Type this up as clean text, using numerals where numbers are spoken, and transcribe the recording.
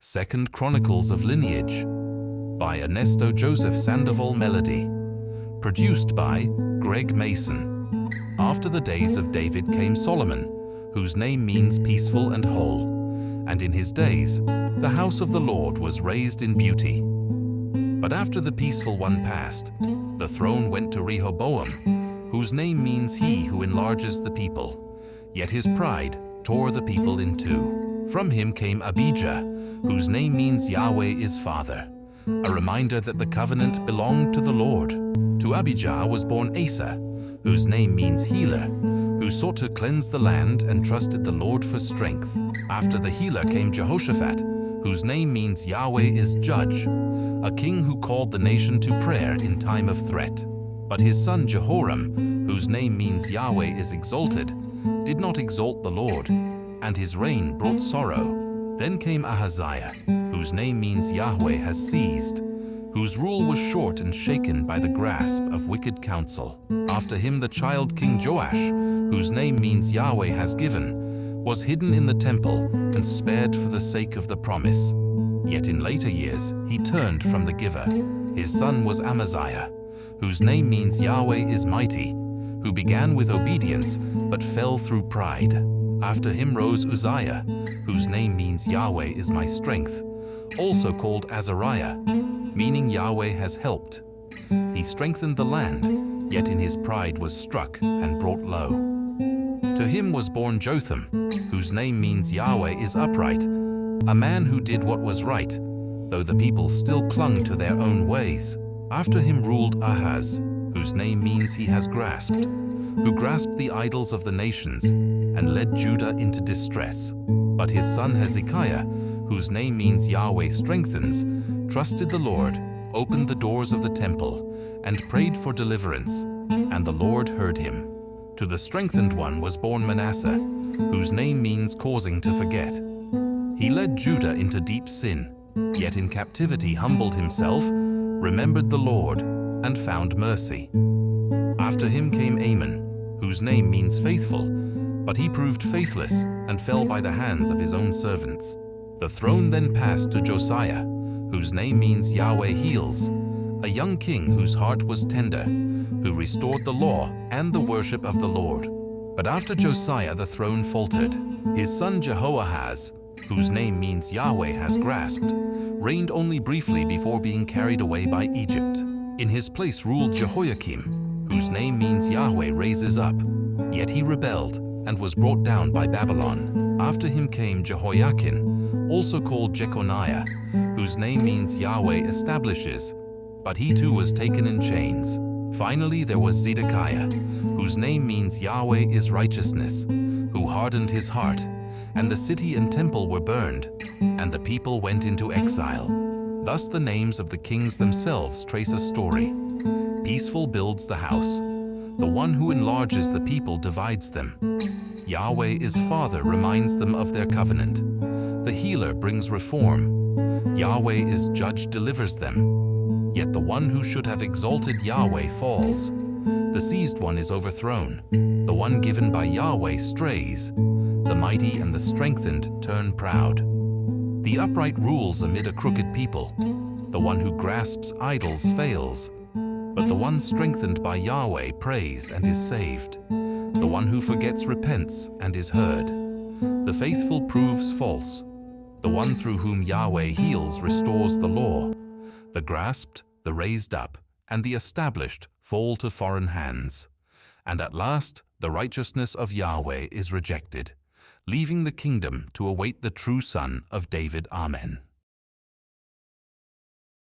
Second Chronicles of Lineage by Ernesto Joseph Sandoval Melody. Produced by Greg Mason. After the days of David came Solomon, whose name means peaceful and whole. And in his days, the house of the Lord was raised in beauty. But after the peaceful one passed, the throne went to Rehoboam, whose name means he who enlarges the people. Yet his pride tore the people in two. From him came Abijah, whose name means Yahweh is Father, a reminder that the covenant belonged to the Lord. To Abijah was born Asa, whose name means healer, who sought to cleanse the land and trusted the Lord for strength. After the healer came Jehoshaphat, whose name means Yahweh is judge, a king who called the nation to prayer in time of threat. But his son Jehoram, whose name means Yahweh is exalted, did not exalt the Lord, and his reign brought sorrow. Then came Ahaziah, whose name means Yahweh has seized, whose rule was short and shaken by the grasp of wicked counsel. After him the child King Joash, whose name means Yahweh has given, was hidden in the temple and spared for the sake of the promise. Yet in later years he turned from the giver. His son was Amaziah, whose name means Yahweh is mighty, who began with obedience but fell through pride. After him rose Uzziah, whose name means Yahweh is my strength, also called Azariah, meaning Yahweh has helped. He strengthened the land, yet in his pride was struck and brought low. To him was born Jotham, whose name means Yahweh is upright, a man who did what was right, though the people still clung to their own ways. After him ruled Ahaz, whose name means he has grasped, who grasped the idols of the nations and led Judah into distress. But his son Hezekiah, whose name means Yahweh strengthens, trusted the Lord, opened the doors of the temple, and prayed for deliverance, and the Lord heard him. To the strengthened one was born Manasseh, whose name means causing to forget. He led Judah into deep sin, yet in captivity humbled himself, remembered the Lord, and found mercy. After him came Amon, whose name means faithful, but he proved faithless and fell by the hands of his own servants. The throne then passed to Josiah, whose name means Yahweh heals, a young king whose heart was tender, who restored the law and the worship of the Lord. But after Josiah the throne faltered. His son Jehoahaz, whose name means Yahweh has grasped, reigned only briefly before being carried away by Egypt. In his place ruled Jehoiakim, whose name means Yahweh raises up. Yet he rebelled and was brought down by Babylon. After him came Jehoiakim, also called Jeconiah, whose name means Yahweh establishes, but he too was taken in chains. Finally there was Zedekiah, whose name means Yahweh is righteousness, who hardened his heart, and the city and temple were burned, and the people went into exile. Thus the names of the kings themselves trace a story. Peaceful builds the house. The one who enlarges the people divides them. Yahweh is Father reminds them of their covenant. The healer brings reform. Yahweh is judge delivers them. Yet the one who should have exalted Yahweh falls. The seized one is overthrown. The one given by Yahweh strays. The mighty and the strengthened turn proud. The upright rules amid a crooked people. The one who grasps idols fails. But the one strengthened by Yahweh prays and is saved. The one who forgets repents and is heard. The faithful proves false. The one through whom Yahweh heals restores the law. The grasped, the raised up, and the established fall to foreign hands. And at last the righteousness of Yahweh is rejected, leaving the kingdom to await the true Son of David. Amen.